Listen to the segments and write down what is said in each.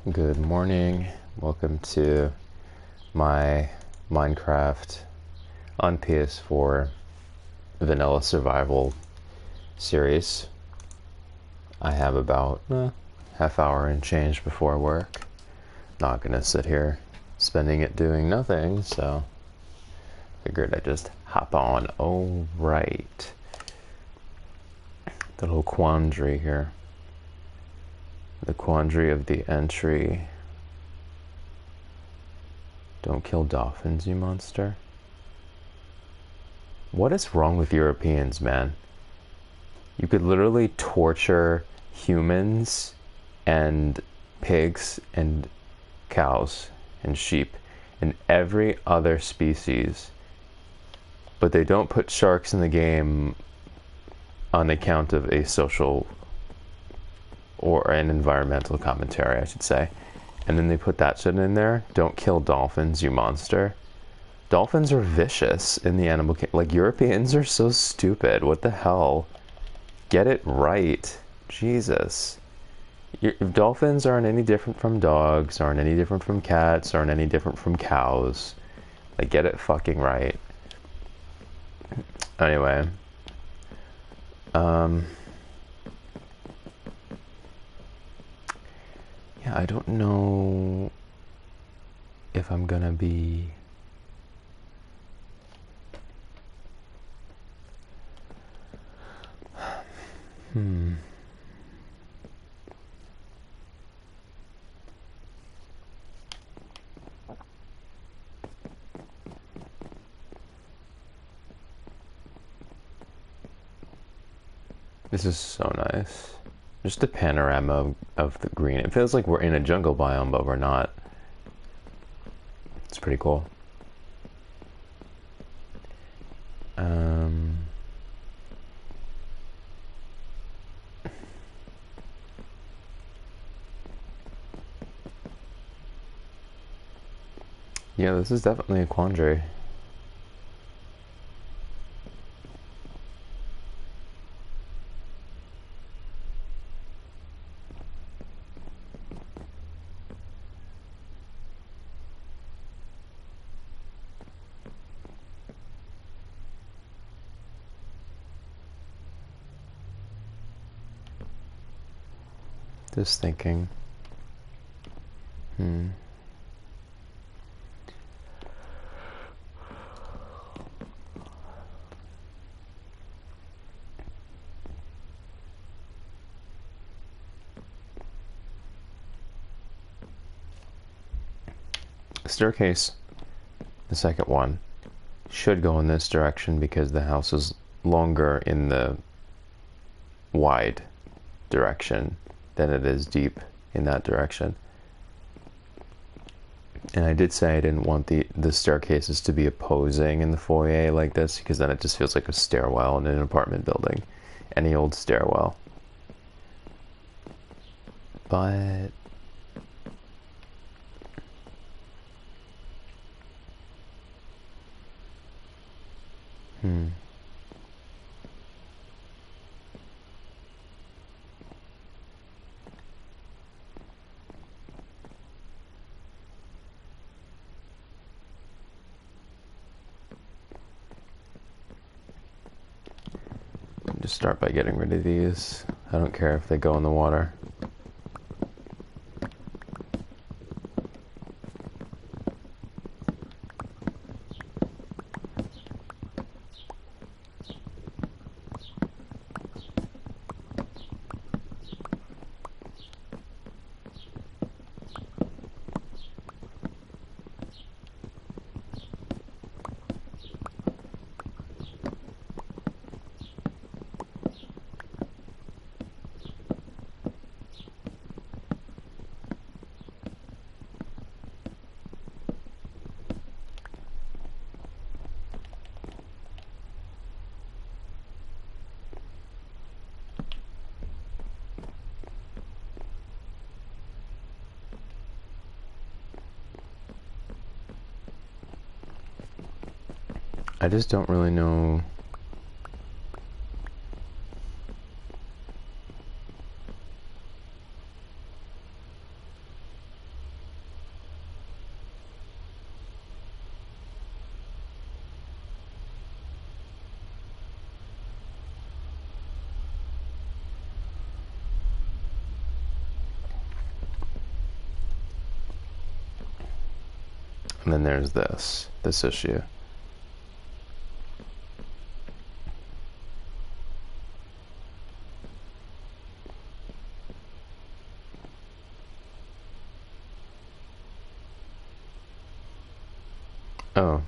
Good morning. Welcome to my Minecraft on PS4 vanilla survival series. I have about half hour and change before work. Not gonna sit here spending it doing nothing, so figured I'd just hop on. Oh, right. The little quandary here. The quandary of the entry. Don't kill dolphins, you monster. What is wrong with Europeans, man? You could literally torture humans and pigs and cows and sheep and every other species, but they don't put sharks in the game on account of a social or an environmental commentary, I should say. And then they put that shit in there. Don't kill dolphins, you monster. Dolphins are vicious in the animal kingdom. Like, Europeans are so stupid. What the hell? Get it right. Jesus. Dolphins aren't any different from dogs, aren't any different from cats, aren't any different from cows. Like, get it fucking right. Anyway. Yeah, I don't know if I'm gonna be... This is so nice. Just a panorama of the green. It feels like we're in a jungle biome, but we're not. It's pretty cool. Yeah, this is definitely a quandary. Just thinking. Staircase, the second one, should go in this direction because the house is longer in the wide direction than it is deep in that direction. And I did say I didn't want the staircases to be opposing in the foyer like this, because then it just feels like a stairwell in an apartment building. Any old stairwell. But... just start by getting rid of these. I don't care if they go in the water. I just don't really know. And then there's this issue. Oh.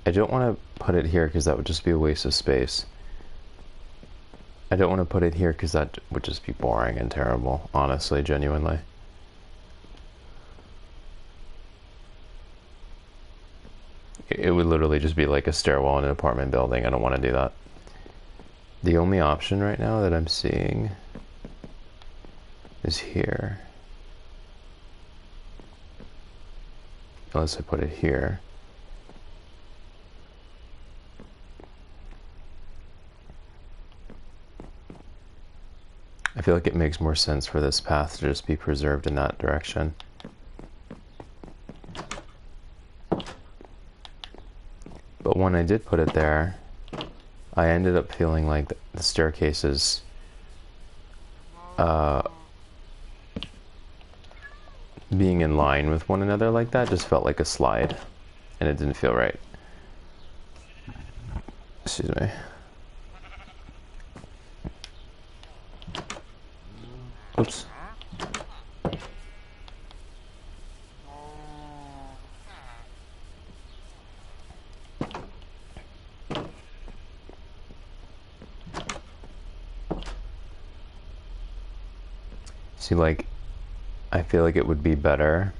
I don't want to put it here because that would just be a waste of space. I don't want to put it here because that would just be boring and terrible, honestly, genuinely. It would literally just be like a stairwell in an apartment building. I don't want to do that. The only option right now that I'm seeing is here. Unless I put it here. I feel like it makes more sense for this path to just be preserved in that direction. But when I did put it there, I ended up feeling like the staircases being in line with one another like that just felt like a slide, and it didn't feel right. Excuse me. Oops. See, like, I feel like it would be better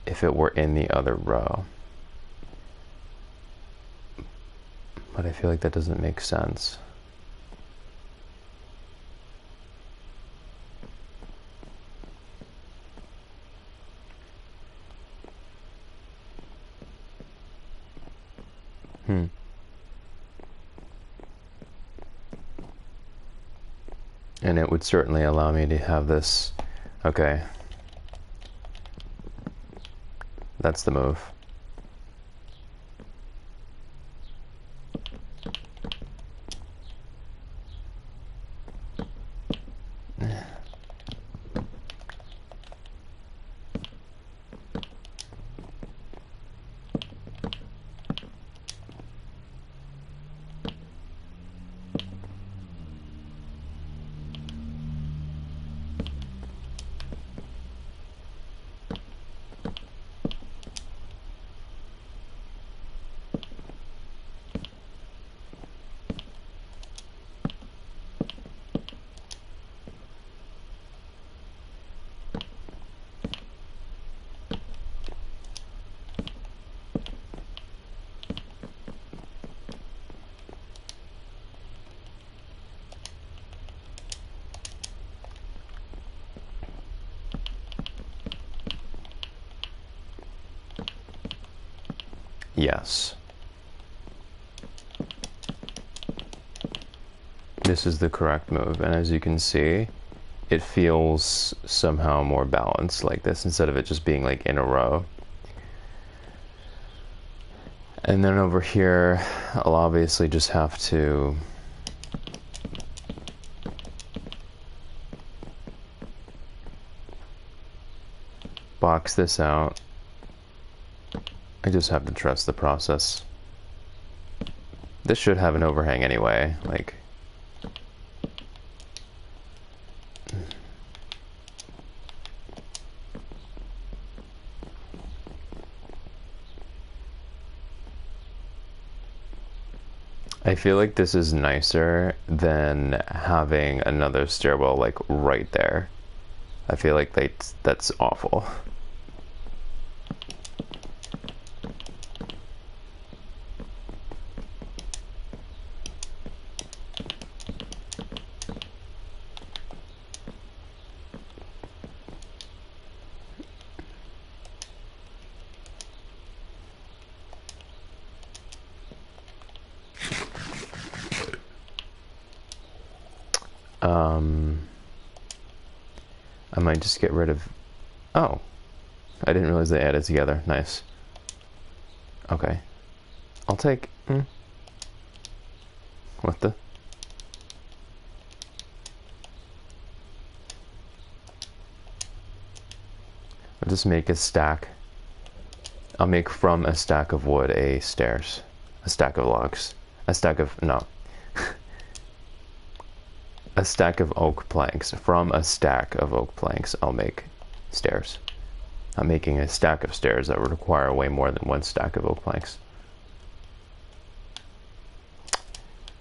if it were in the other row. But I feel like that doesn't make sense. And it would certainly allow me to have this. Okay. That's the move. Yes. This is the correct move, and as you can see, it feels somehow more balanced like this instead of it just being like in a row. And then over here, I'll obviously just have to box this out. I just have to trust the process. This should have an overhang anyway, like. I feel like this is nicer than having another stairwell like right there. I feel like that's awful. I might just get rid of... Oh. I didn't realize they added together. Nice. Okay. I'll take... What the... I'll just make a stack. I'll make from a stack of wood a stairs. A stack of logs. A stack of... No. A stack of oak planks. From a stack of oak planks, I'll make stairs. I'm making a stack of stairs that would require way more than one stack of oak planks.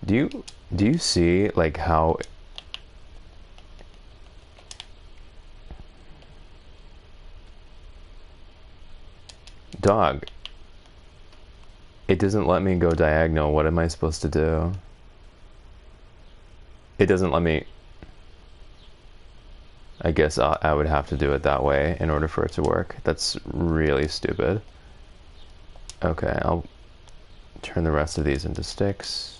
Do you see, like, how... Dog. It doesn't let me go diagonal. What am I supposed to do? It doesn't let me... I guess I would have to do it that way in order for it to work. That's really stupid. Okay, I'll turn the rest of these into sticks.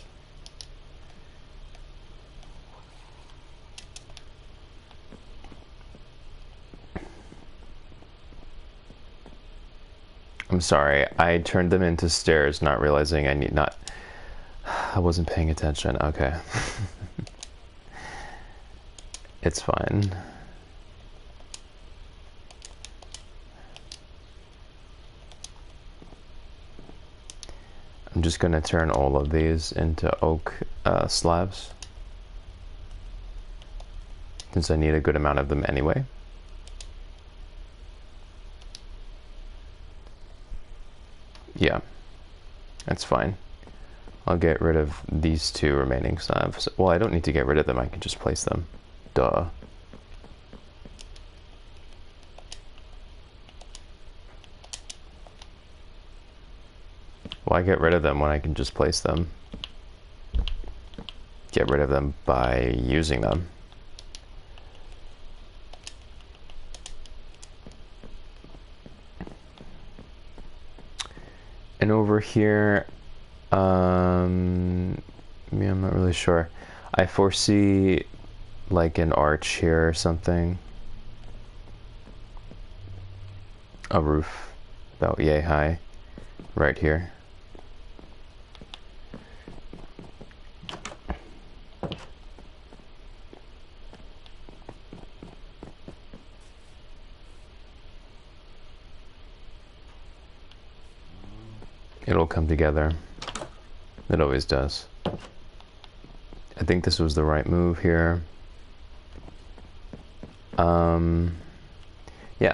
I'm sorry, I turned them into stairs, not realizing I wasn't paying attention. Okay. It's fine. I'm just gonna turn all of these into oak slabs, since I need a good amount of them anyway. Yeah, that's fine. I'll get rid of these two remaining slabs. Well, I don't need to get rid of them, I can just place them. Duh. Why get rid of them when I can just place them? Get rid of them by using them. And over here, yeah, I'm not really sure. I foresee like an arch here or something. A roof about yay high right here. It'll come together. It always does. I think this was the right move here. Yeah,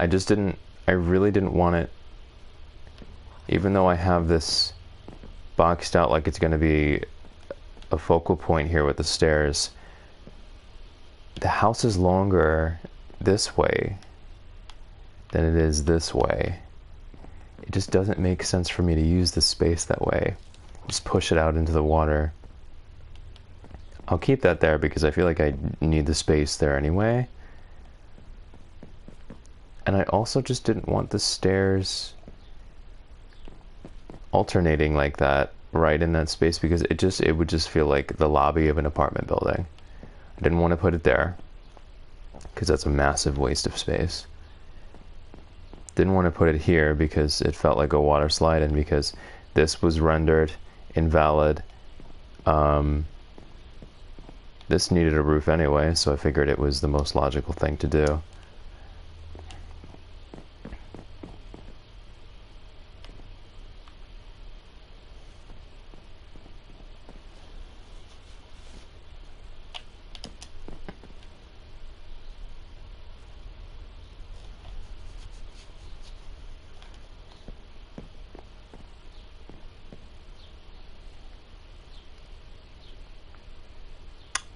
I really didn't want it, even though I have this boxed out like it's going to be a focal point here with the stairs. The house is longer this way than it is this way. It just doesn't make sense for me to use the space that way. Just push it out into the water. I'll keep that there because I feel like I need the space there anyway. And I also just didn't want the stairs alternating like that right in that space because it would just feel like the lobby of an apartment building. I didn't want to put it there because that's a massive waste of space. Didn't want to put it here because it felt like a water slide and because this was rendered invalid. This needed a roof anyway, so I figured it was the most logical thing to do.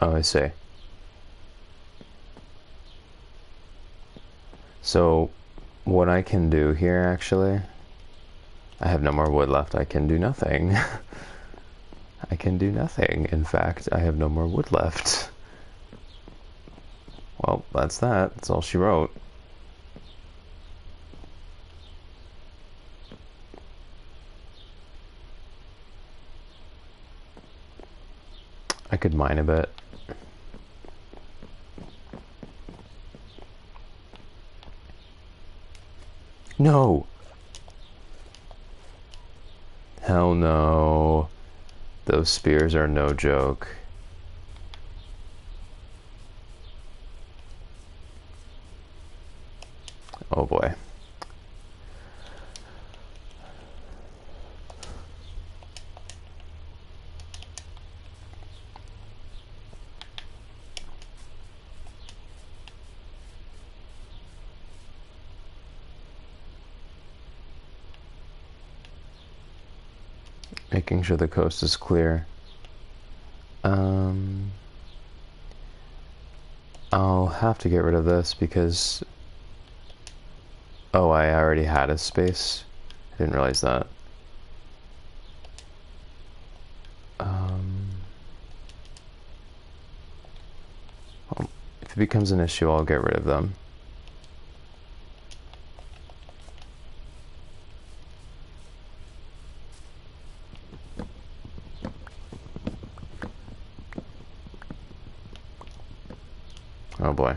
Oh, I see. So, what I can do here, actually... I have no more wood left. I can do nothing. I can do nothing. In fact, I have no more wood left. Well, that's that. That's all she wrote. I could mine a bit. No! Hell no. Those spears are no joke. Oh boy. Making sure the coast is clear. I'll have to get rid of this because... Oh, I already had a space. I didn't realize that. Well, if it becomes an issue, I'll get rid of them. Oh boy.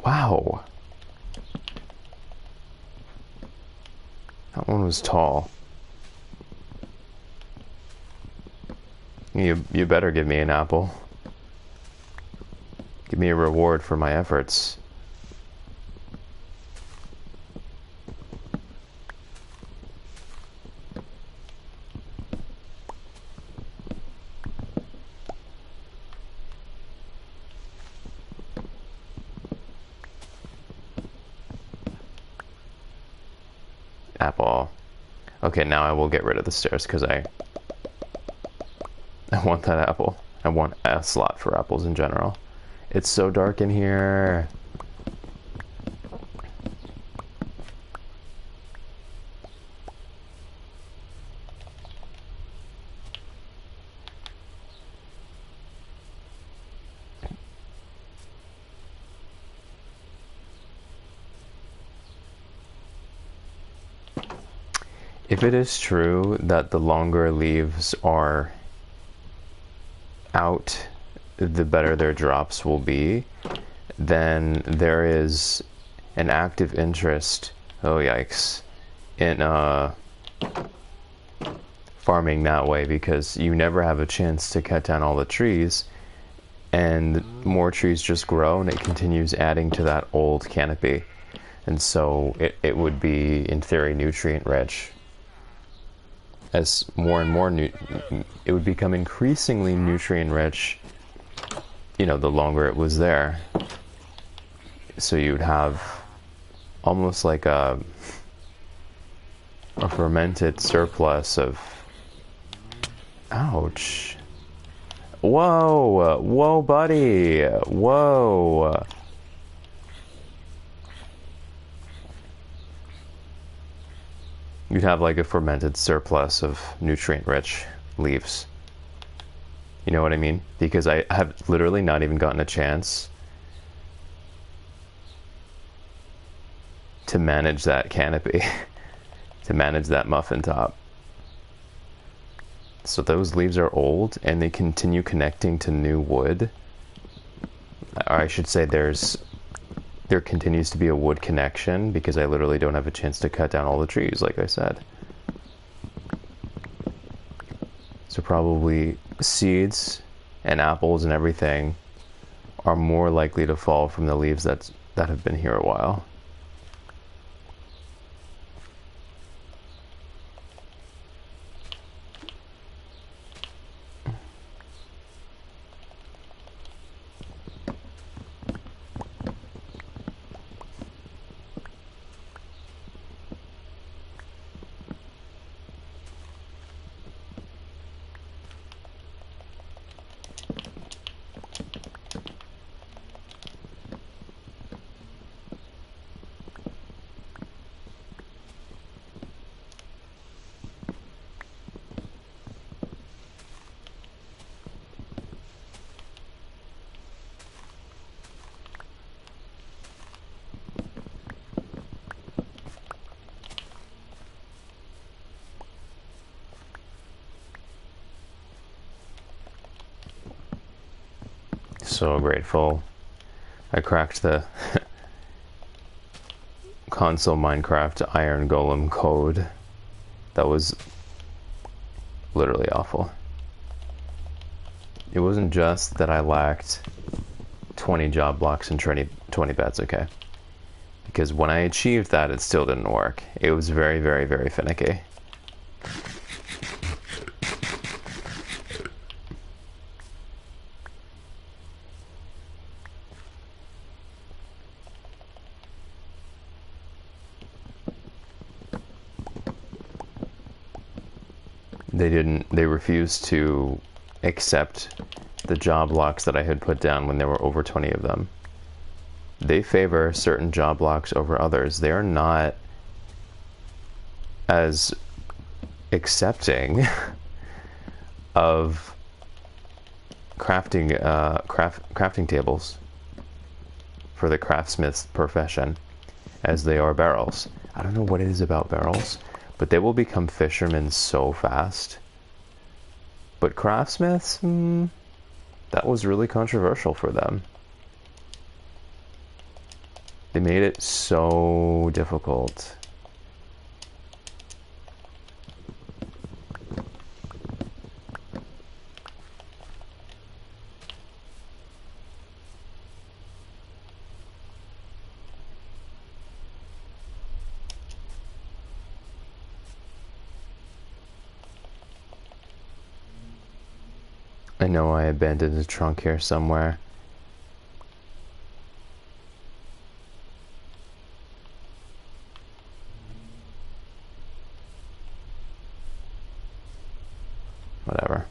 Wow. That one was tall. You better give me an apple. Give me a reward for my efforts. Apple. Okay, now I will get rid of the stairs because I want that apple. I want a slot for apples in general. It's so dark in here. If it is true that the longer leaves are out, the better their drops will be, then there is an active interest, oh yikes, in farming that way, because you never have a chance to cut down all the trees, and more trees just grow and it continues adding to that old canopy, and so it would be in theory nutrient rich. As more and more it would become increasingly nutrient rich, you know, the longer it was there. So you'd have almost like a fermented surplus of... Ouch. Whoa, whoa buddy, whoa. You'd have like a fermented surplus of nutrient-rich leaves. You know what I mean? Because I have literally not even gotten a chance to manage that canopy, to manage that muffin top. So those leaves are old and they continue connecting to new wood. Or I should say there continues to be a wood connection because I literally don't have a chance to cut down all the trees, like I said. So probably seeds and apples and everything are more likely to fall from the leaves that have been here a while. so grateful I cracked the console Minecraft Iron Golem code. That was literally awful. It wasn't just that I lacked 20 job blocks and 20 beds, okay? Because when I achieved that, it still didn't work. It was very, very, very finicky. They refused to accept the job blocks that I had put down when there were over 20 of them. They favor certain job blocks over others. They are not as accepting of crafting tables for the craftsmith's profession as they are barrels. I don't know what it is about barrels, but they will become fishermen so fast. But craftsmiths, that was really controversial for them. They made it so difficult. I know I abandoned a trunk here somewhere. Whatever.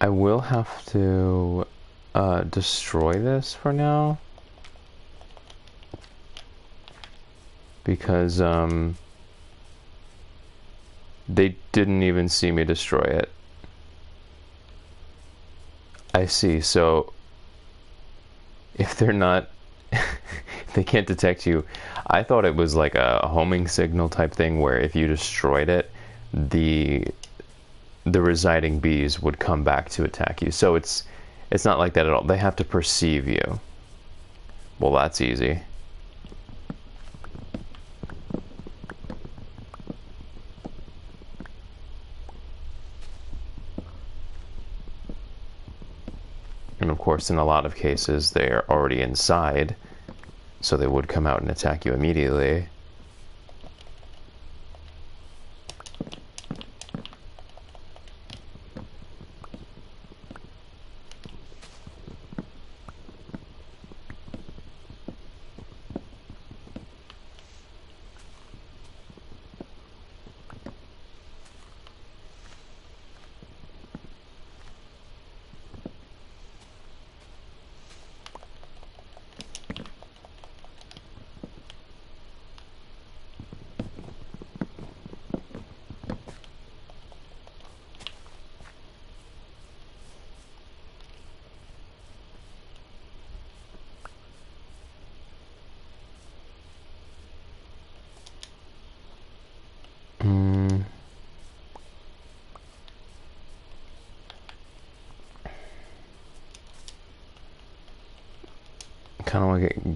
I will have to destroy this for now, because they didn't even see me destroy it. I see. So if they're not if they can't detect you, I thought it was like a homing signal type thing where if you destroyed it, the residing bees would come back to attack you. So it's not like that at all. They have to perceive you. Well, that's easy. And of course, in a lot of cases, they're already inside, so they would come out and attack you immediately.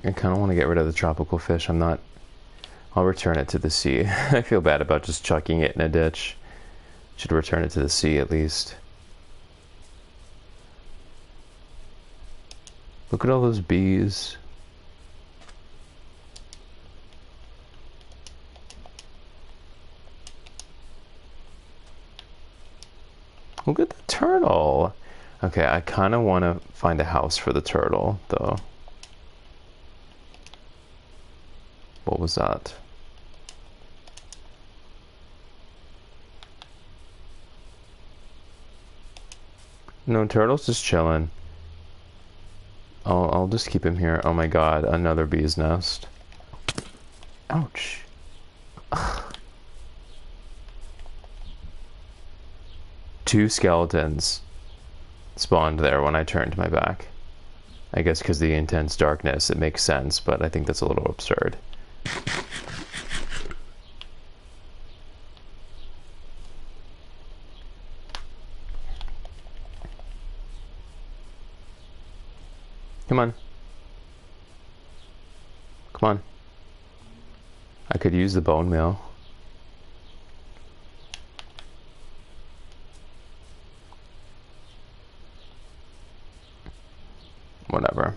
I kind of want to get rid of the tropical fish. I'll return it to the sea. I feel bad about just chucking it in a ditch. Should return it to the sea at least. Look at all those bees. Look at the turtle. Okay, I kind of want to find a house for the turtle, though. What was that? No, turtle's just chilling. I'll just keep him here. Oh my god, another bee's nest. Ouch. Two skeletons spawned there when I turned my back. I guess because the intense darkness, it makes sense, but I think that's a little absurd. Come on. Come on. I could use the bone meal. Whatever.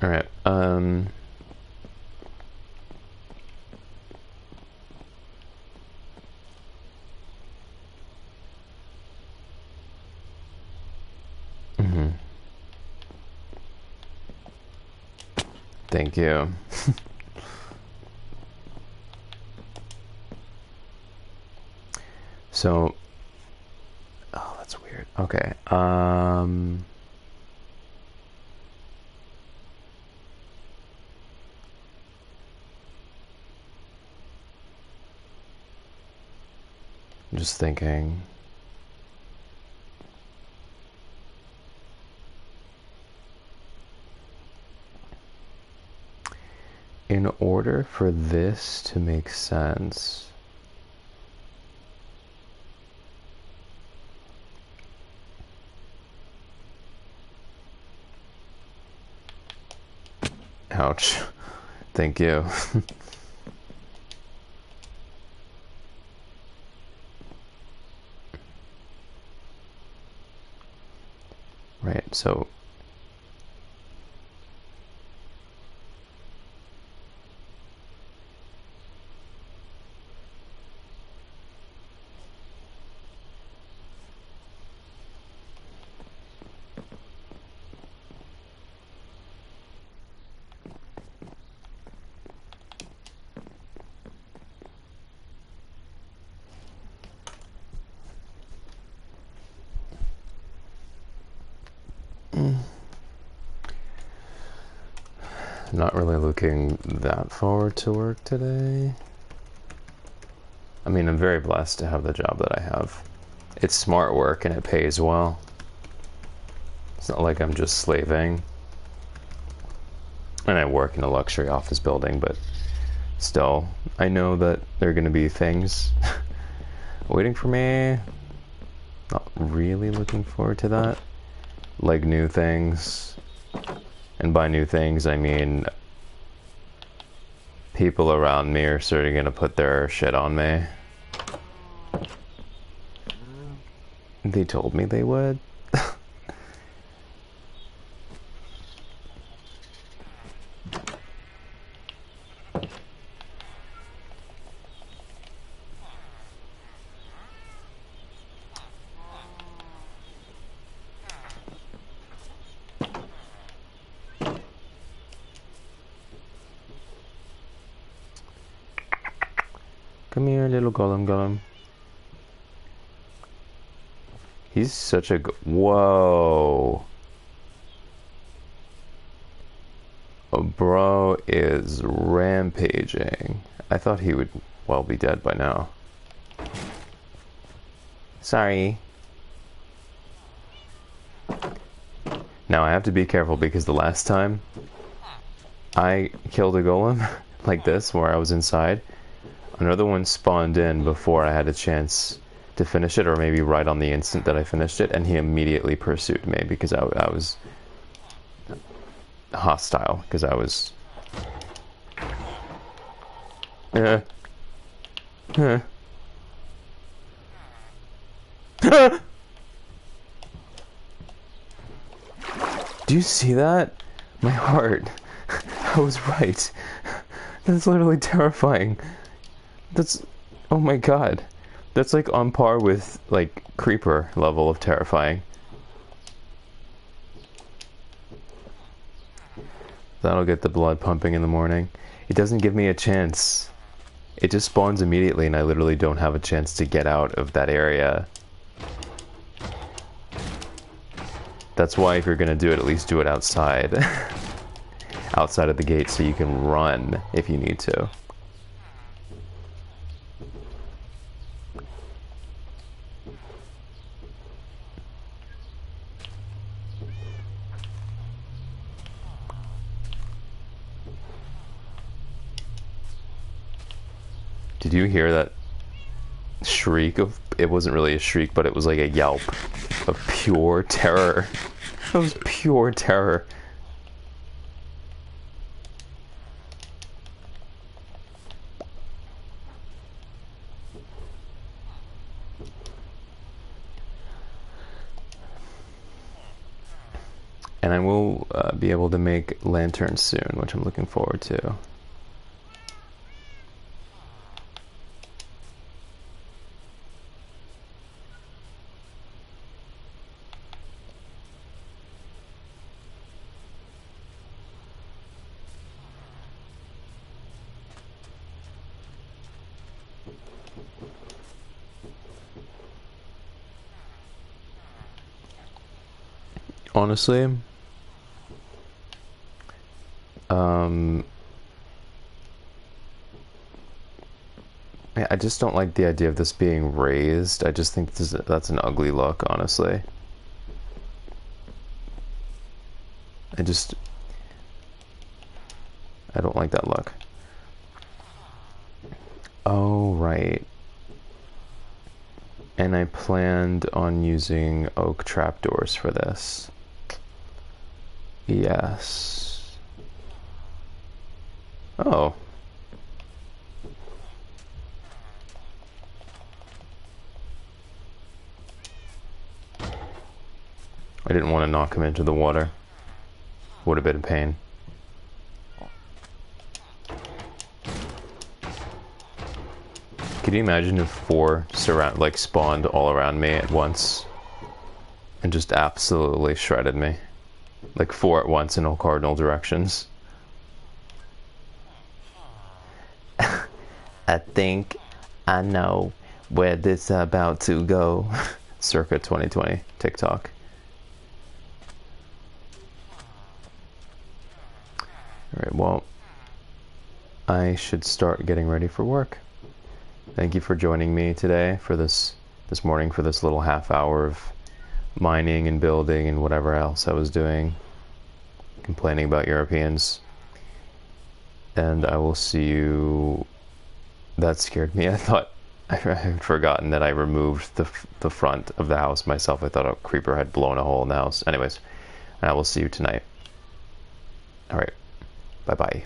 All right. Thank you. So, oh, that's weird. Okay. I'm just thinking. In order for this to make sense, ouch. Thank you. Right, so not really looking that forward to work today. I mean, I'm very blessed to have the job that I have. It's smart work and it pays well. It's not like I'm just slaving. And I work in a luxury office building, but still, I know that there are going to be things waiting for me. Not really looking forward to that. Like new things. And by new things, I mean people around me are sort of going to put their shit on me. They told me they would. Come here, little golem. He's such a whoa. Oh, bro is rampaging. I thought he would, well, be dead by now. Sorry. Now I have to be careful because the last time I killed a golem like this, where I was inside, Another one spawned in before I had a chance to finish it, or maybe right on the instant that I finished it, and he immediately pursued me because I was hostile, because I was... Do you see that? My heart. I was right. That's literally terrifying. That's... Oh my god. That's like on par with, like, creeper level of terrifying. That'll get the blood pumping in the morning. It doesn't give me a chance. It just spawns immediately and I literally don't have a chance to get out of that area. That's why if you're gonna do it, at least do it outside. Outside of the gate so you can run if you need to. Did you hear that shriek of... It wasn't really a shriek, but it was like a yelp of pure terror. It was pure terror. And I will be able to make lanterns soon, which I'm looking forward to. Honestly, I just don't like the idea of this being raised. I just think that's an ugly look, honestly. I don't like that look. Oh, right. And I planned on using oak trapdoors for this. Yes. Oh. I didn't want to knock him into the water. Would have been a pain. Can you imagine if 4 spawned all around me at once and just absolutely shredded me? Like 4 at once in all cardinal directions. I think I know where this is about to go. Circa 2020 TikTok. Alright, well, I should start getting ready for work. Thank you for joining me today for this morning, for this little half hour of mining and building and whatever else I was doing, complaining about Europeans. And I will see you... That scared me. I thought I had forgotten that I removed the front of the house myself. I thought a creeper had blown a hole in the house. Anyways, and I will see you tonight. Alright, bye-bye.